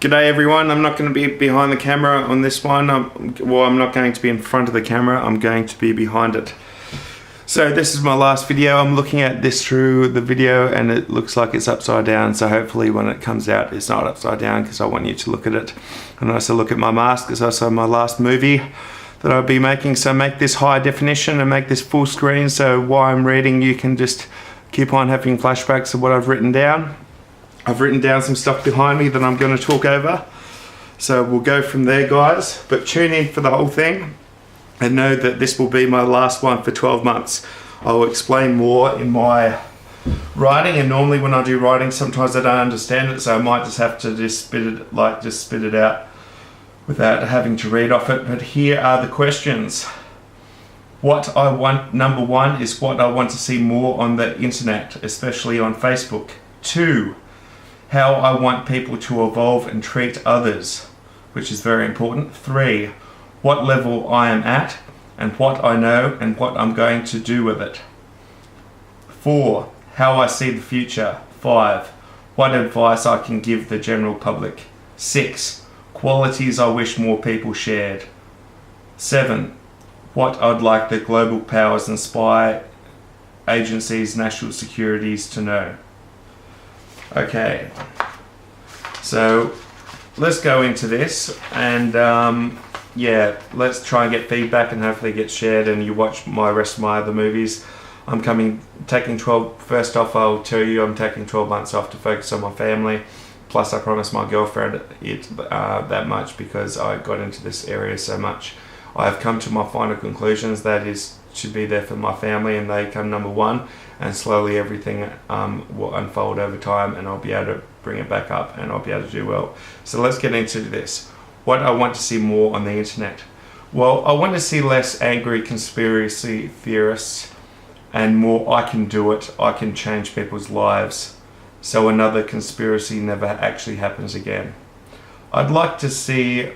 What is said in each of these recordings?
G'day everyone, I'm not going to be behind the camera on this one. I'm not going to be in front of the camera, I'm going to be behind it. So this is my last video. I'm looking at this through the video and it looks like it's upside down, so hopefully when it comes out it's not upside down, because I want you to look at it. And also look at my mask. It's also my last movie that I'll be making, so make this high definition and make this full screen, so while I'm reading you can just keep on having flashbacks of what I've written down. I've written down some stuff behind me that I'm going to talk over, so we'll go from there, guys. But tune in for the whole thing and know that this will be my last one for 12 months. I will explain more in my writing, and normally when I do writing sometimes I don't understand it, so I might just have to just spit it out without having to read off it. But here are the questions. What I want, number one, is what I want to see more on the internet, especially on Facebook. 2, how I want people to evolve and treat others, which is very important. 3, what level I am at and what I know and what I'm going to do with it. 4, how I see the future. 5, what advice I can give the general public. 6, qualities I wish more people shared. 7, what I'd like the global powers and spy agencies, national securities to know. Okay, so let's go into this, and yeah, let's try and get feedback and hopefully get shared and you watch my rest of my other movies. First off I'll tell you I'm taking 12 months off to focus on my family, plus I promised my girlfriend that much because I got into this area so much. I've come to my final conclusions, that is to be there for my family, and they come number one, and slowly everything will unfold over time and I'll be able to bring it back up and I'll be able to do well. So let's get into this. What I want to see more on the internet. Well, I want to see less angry conspiracy theorists and more I can do it, I can change people's lives, so another conspiracy never actually happens again. I'd like to see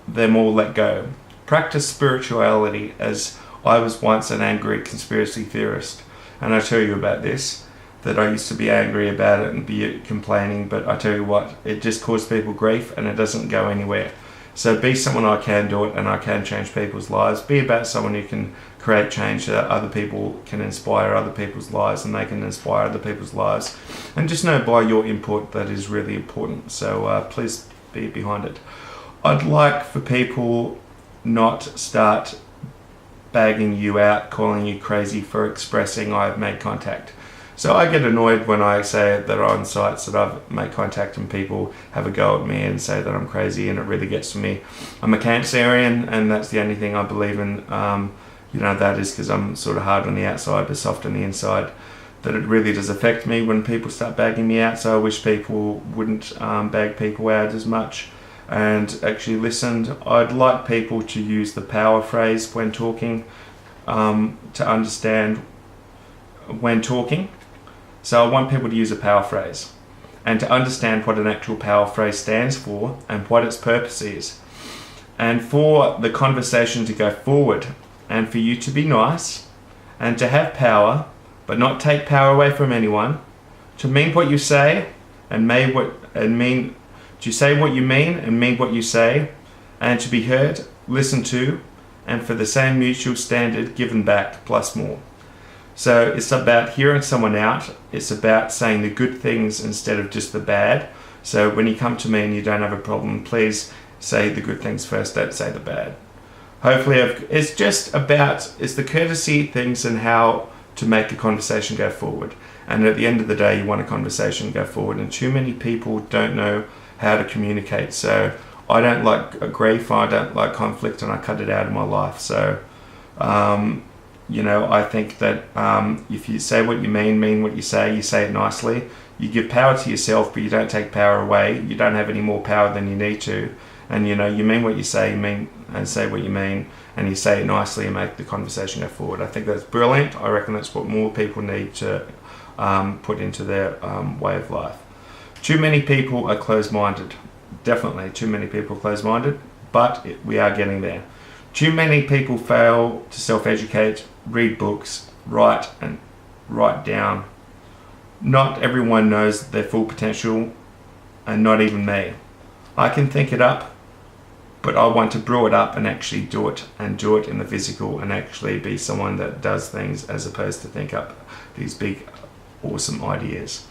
them all let go. Practice spirituality, as I was once an angry conspiracy theorist, and I tell you about this, that I used to be angry about it and be complaining, but I tell you what, it just caused people grief and it doesn't go anywhere. So be someone I can do it and I can change people's lives. Be about someone who can create change that other people can inspire other people's lives and they can inspire other people's lives. And just know by your input that is really important. So please be behind it. I'd like for people not start bagging you out, calling you crazy for expressing I've made contact. So I get annoyed when I say that on sites that I've made contact and people have a go at me and say that I'm crazy, and it really gets to me. I'm a Cancerian and that's the only thing I believe in. That is because I'm sort of hard on the outside but soft on the inside. That it really does affect me when people start bagging me out, so I wish people wouldn't bag people out as much and actually listened. I'd like people to use the power phrase when talking, to understand when talking. So I want people to use a power phrase and to understand what an actual power phrase stands for and what its purpose is. And for the conversation to go forward and for you to be nice and to have power but not take power away from anyone, to mean what you say and to say what you mean and mean what you say, and to be heard, listened to, and for the same mutual standard given back plus more. So it's about hearing someone out. It's about saying the good things instead of just the bad. So when you come to me and you don't have a problem, please say the good things first, don't say the bad. Hopefully it's the courtesy things and how to make a conversation go forward. And at the end of the day, you want a conversation to go forward, and too many people don't know how to communicate. So I don't like grief, I don't like conflict, and I cut it out of my life. So I think that if you say what you mean what you say it nicely, you give power to yourself but you don't take power away. You don't have any more power than you need to, and you mean what you say, and say what you mean, and you say it nicely and make the conversation go forward. I think that's brilliant. I reckon that's what more people need to put into their way of life. Too many people are closed-minded. Definitely too many people are closed-minded, but we are getting there. Too many people fail to self-educate, read books, write down. Not everyone knows their full potential, and not even me. I can think it up, but I want to brew it up and actually do it in the physical and actually be someone that does things as opposed to think up these big, awesome ideas.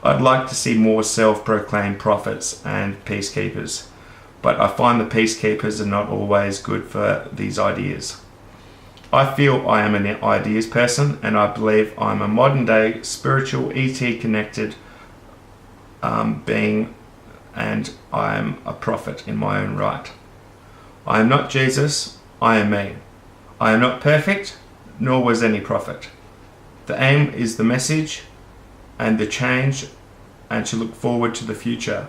I'd like to see more self-proclaimed prophets and peacekeepers, but I find the peacekeepers are not always good for these ideas. I feel I am an ideas person, and I believe I'm a modern day spiritual ET connected being, and I am a prophet in my own right. I am not Jesus, I am me. I am not perfect, nor was any prophet. The aim is the message and the change, and to look forward to the future.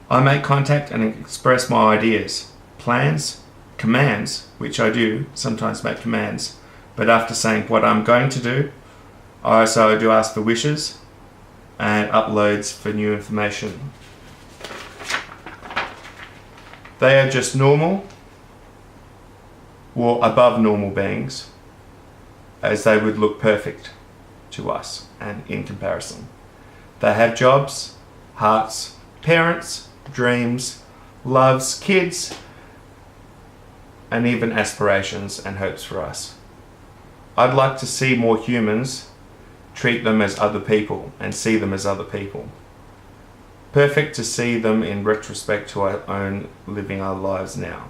I make contact and express my ideas, plans, commands, which I do sometimes make commands, but after saying what I'm going to do, I also do ask for wishes and uploads for new information. They are just normal or above normal beings, as they would look perfect to us and in comparison. They have jobs, hearts, parents, dreams, loves, kids, and even aspirations and hopes for us. I'd like to see more humans treat them as other people and see them as other people. Perfect to see them in retrospect to our own living our lives now,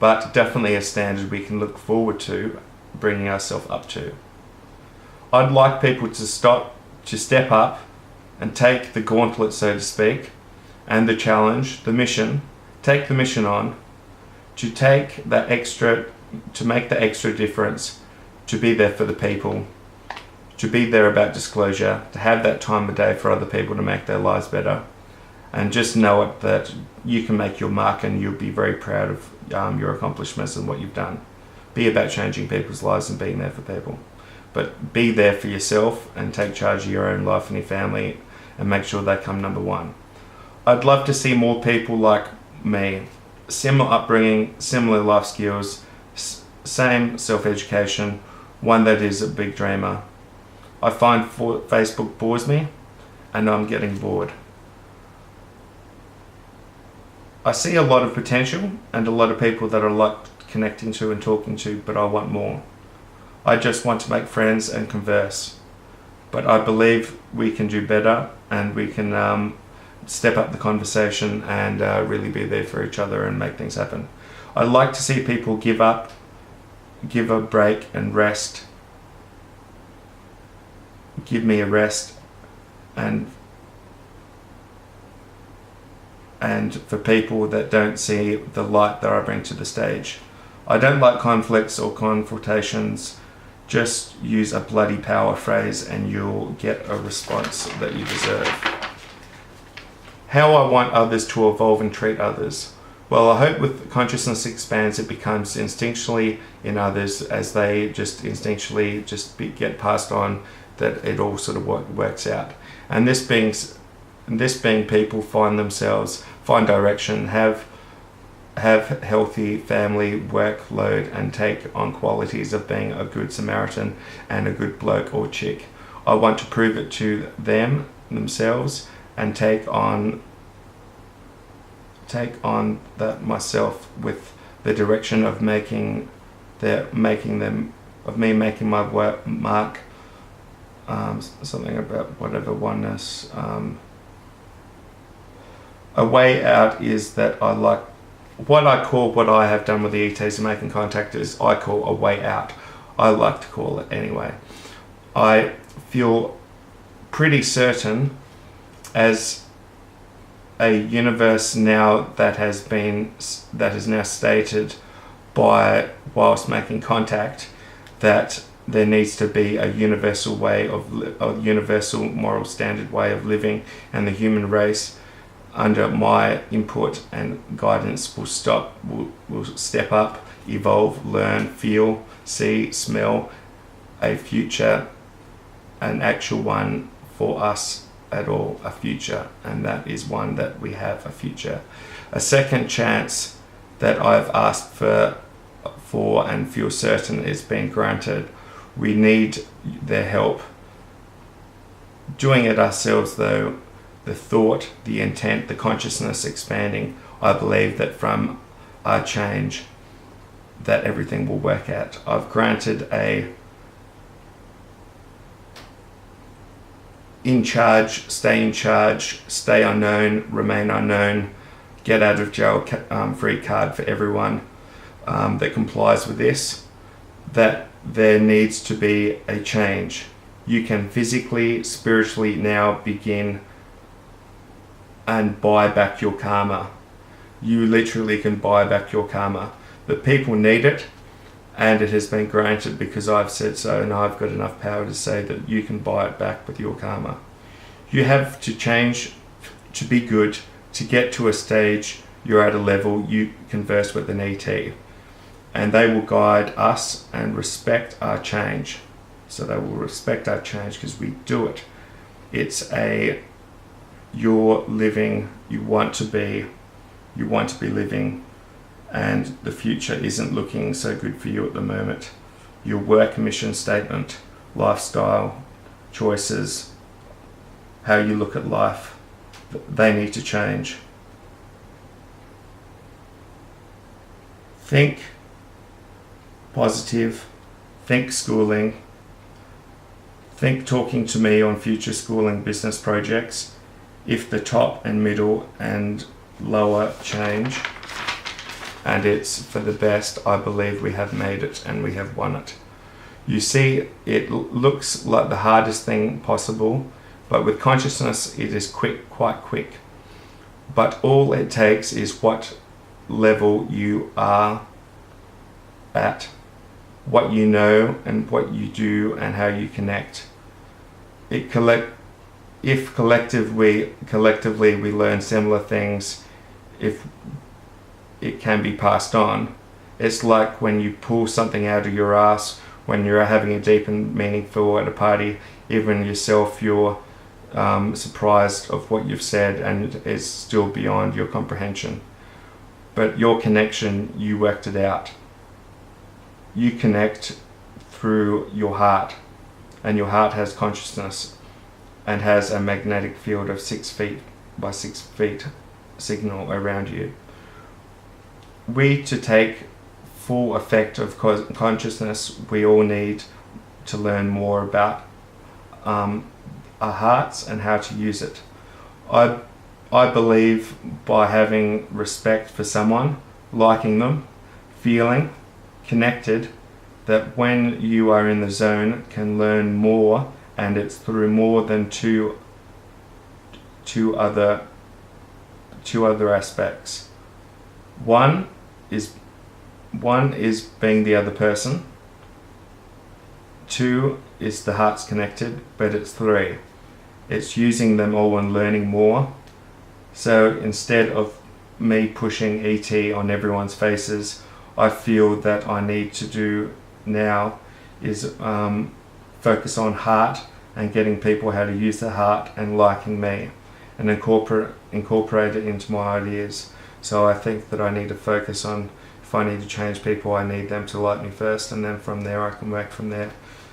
but definitely a standard we can look forward to bringing ourselves up to. I'd like people to step up and take the gauntlet, so to speak, and the challenge, the mission, take the mission on, to make the extra difference, to be there for the people, to be there about disclosure, to have that time of day for other people to make their lives better, and just know it that you can make your mark and you'll be very proud of your accomplishments and what you've done. Be about changing people's lives and being there for people. But be there for yourself and take charge of your own life and your family and make sure they come number one. I'd love to see more people like me, similar upbringing, similar life skills, same self-education, one that is a big dreamer. I find Facebook bores me and I'm getting bored. I see a lot of potential and a lot of people that I like connecting to and talking to, but I want more. I just want to make friends and converse. But I believe we can do better and we can step up the conversation and really be there for each other and make things happen. I'd like to see people give up, give a break and rest. Give me a rest and for people that don't see the light that I bring to the stage. I don't like conflicts or confrontations. Just use a bloody power phrase and you'll get a response that you deserve. How I want others to evolve and treat others. Well, I hope with consciousness expands, it becomes instinctually in others as they just instinctually get passed on, that it all sort of works out. And this being people find direction, have healthy family workload and take on qualities of being a good Samaritan and a good bloke or chick. I want to prove it to themselves and take on that myself with the direction of making my work mark, something about whatever oneness. A way out is that I like what I have done with the ETs and making contact is I call a way out. I like to call it anyway. I feel pretty certain as a universe now that is now stated by whilst making contact that there needs to be a universal moral standard way of living, and the human race under my input and guidance will step up, evolve, learn, feel, see, smell a future, an actual one for us at all, a future, and that is one that we have a future. A second chance that I've asked for and feel certain is being granted. We need their help. Doing it ourselves though the thought, the intent, the consciousness expanding, I believe that from our change, that everything will work out. I've granted a in charge, stay unknown, remain unknown, get out of jail free card for everyone that complies with this, that there needs to be a change. You can physically, spiritually now begin and buy back your karma. You literally can buy back your karma. The people need it, and it has been granted because I've said so, and I've got enough power to say that you can buy it back with your karma. You have to change to be good, to get to a stage you're at a level you converse with an ET, and they will guide us and respect our change. So they will respect our change because we do it. It's you're living, you want to be living, and the future isn't looking so good for you at the moment. Your work mission statement, lifestyle, choices, how you look at life, they need to change. Think positive, think schooling, think talking to me on future schooling business projects. If the top and middle and lower change, and it's for the best, I believe we have made it and we have won it. You see, it looks like the hardest thing possible, but with consciousness it is quite quick. But all it takes is what level you are at, what you know and what you do and how you connect. If collectively we learn similar things, if it can be passed on. It's like when you pull something out of your ass, when you're having a deep and meaningful at a party, even yourself you're surprised of what you've said and it's still beyond your comprehension. But your connection, you worked it out. You connect through your heart, and your heart has consciousness and has a magnetic field of 6 feet by 6 feet signal around you. To take full effect of consciousness, we all need to learn more about our hearts and how to use it. I believe by having respect for someone, liking them, feeling connected, that when you are in the zone can learn more, and it's through more than two other aspects. One is being the other person. 2 is the heart's connected, but it's 3. It's using them all and learning more. So instead of me pushing ET on everyone's faces, I feel that I need to do now is focus on heart and getting people how to use their heart and liking me and incorporate it into my ideas. So I think that I need to focus on, if I need to change people, I need them to like me first, and then from there I can work from there.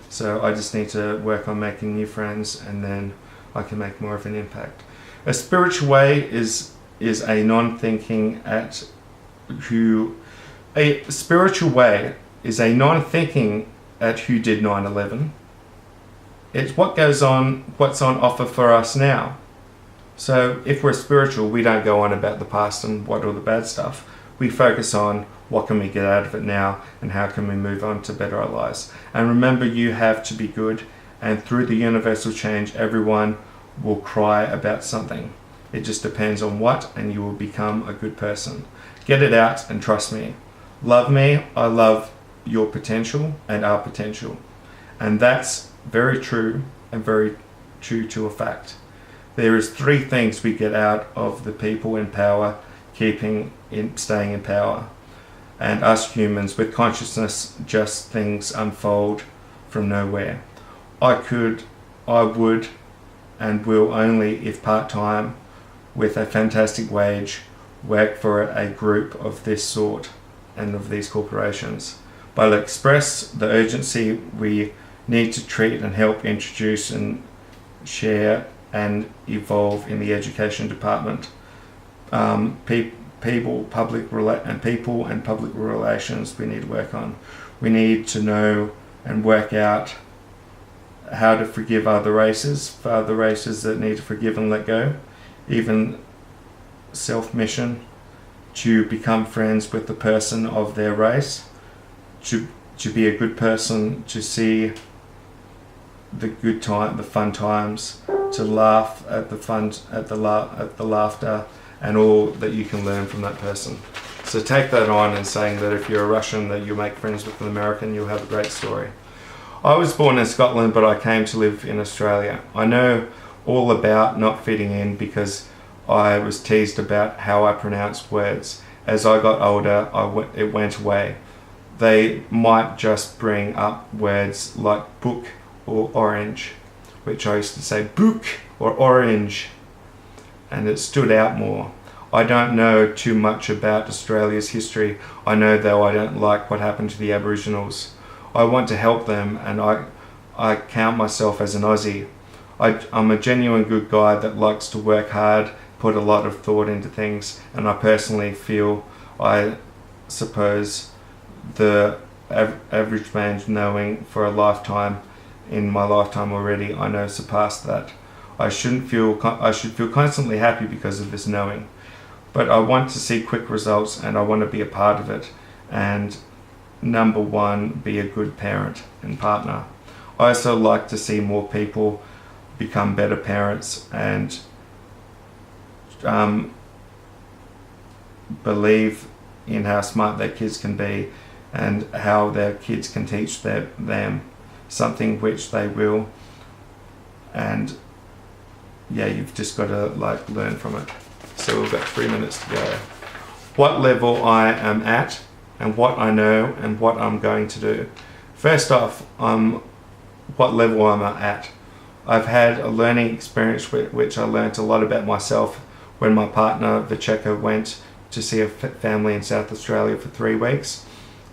So I just need to work on making new friends, and then I can make more of an impact. A spiritual way is a non-thinking at who... A spiritual way is a non-thinking at who did 9/11. It's what's on offer for us now. So if we're spiritual, we don't go on about the past and what all the bad stuff. We focus on what can we get out of it now and how can we move on to better our lives. And remember, you have to be good, and through the universal change, everyone will cry about something. It just depends on what, and you will become a good person. Get it out and trust me. Love me, I love your potential and our potential. And that's very true and very true to a fact. There is 3 things we get out of the people in power staying in power. And us humans with consciousness, just things unfold from nowhere. I would and will only, if part-time, with a fantastic wage, work for a group of this sort and of these corporations. But I'll express the urgency we need to treat and help introduce and share and evolve in the education department. People and public relations we need to work on. We need to know and work out how to forgive other races, for other races that need to forgive and let go. Even self-mission to become friends with the person of their race, to be a good person, to see the fun times, to laugh at the laughter and all that you can learn from that person. So take that on and saying that if you're a Russian that you make friends with an American, you'll have a great story. I was born in Scotland, but I came to live in Australia. I know all about not fitting in because I was teased about how I pronounced words. As I got older, it went away. They might just bring up words like book or orange, which I used to say book or orange, and it stood out more. I don't know too much about Australia's history. I know though I don't like what happened to the Aboriginals. I want to help them, and I count myself as an Aussie. I'm a genuine good guy that likes to work hard, put a lot of thought into things, and I personally feel, I suppose, the average man's knowing for a lifetime, in my lifetime already, I know surpassed that. I should feel constantly happy because of this knowing, but I want to see quick results and I want to be a part of it. And number one, be a good parent and partner. I also like to see more people become better parents and believe in how smart their kids can be and how their kids can teach them something which they will. And yeah, you've just got to learn from it. So we've got 3 minutes to go. What level I am at and what I know and what I'm going to do. First off, what level I'm at. I've had a learning experience which I learned a lot about myself when my partner Vacheka went to see a family in South Australia for 3 weeks,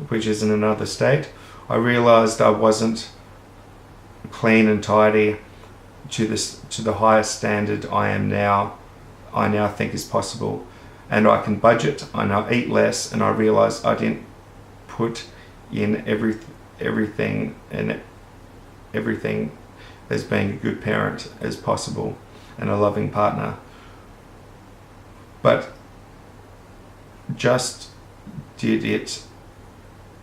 which is in another state. I realised I wasn't clean and tidy to the highest standard I now think is possible, and I can budget and I eat less, and I realised I didn't put in everything as being a good parent as possible and a loving partner, but just did it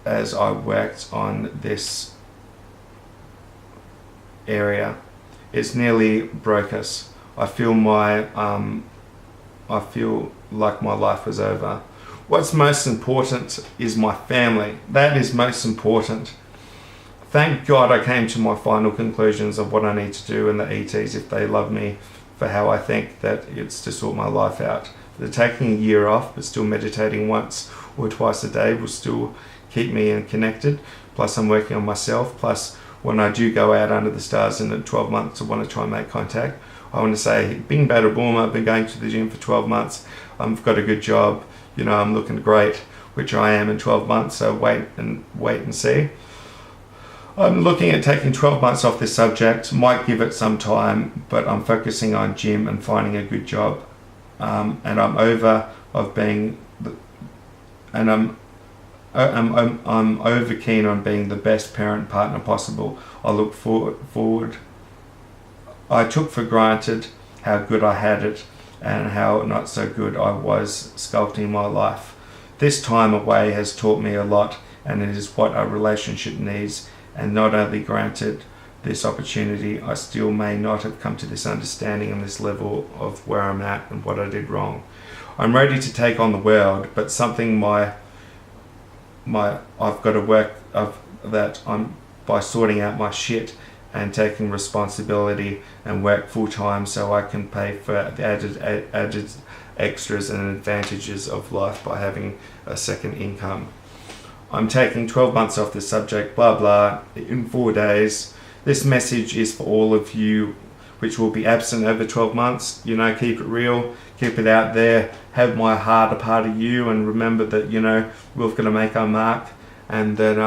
as I worked on this area. It's nearly broke us. I feel like my life was over. What's most important is my family. That is most important. Thank God I came to my final conclusions of what I need to do, and the ETs, if they love me for how I think, that it's to sort my life out. They're taking a year off, but still meditating once or twice a day will still keep me connected. Plus I'm working on myself. Plus when I do go out under the stars in 12 months, I want to try and make contact. I want to say, bing bada boom, I've been going to the gym for 12 months. I've got a good job. I'm looking great, which I am in 12 months. So wait and see. I'm looking at taking 12 months off this subject. Might give it some time, but I'm focusing on gym and finding a good job. And I'm over keen on being the best parent partner possible. I look forward. I took for granted how good I had it and how not so good I was sculpting my life. This time away has taught me a lot, and it is what a relationship needs. And not only granted this opportunity, I still may not have come to this understanding and this level of where I'm at and what I did wrong. I'm ready to take on the world, but something I've got to work of that on by sorting out my shit and taking responsibility and work full time so I can pay for the added extras and advantages of life by having a second income. I'm taking 12 months off this subject, blah blah, in 4 days. This message is for all of you which will be absent over 12 months. Keep it real, keep it out there, have my heart a part of you, and remember that, we're going to make our mark, and that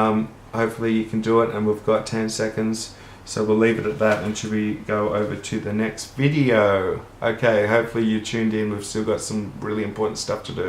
hopefully you can do it. And we've got 10 seconds So we'll leave it at that, and should we go over to the next video? Okay, hopefully you tuned in. We've still got some really important stuff to do.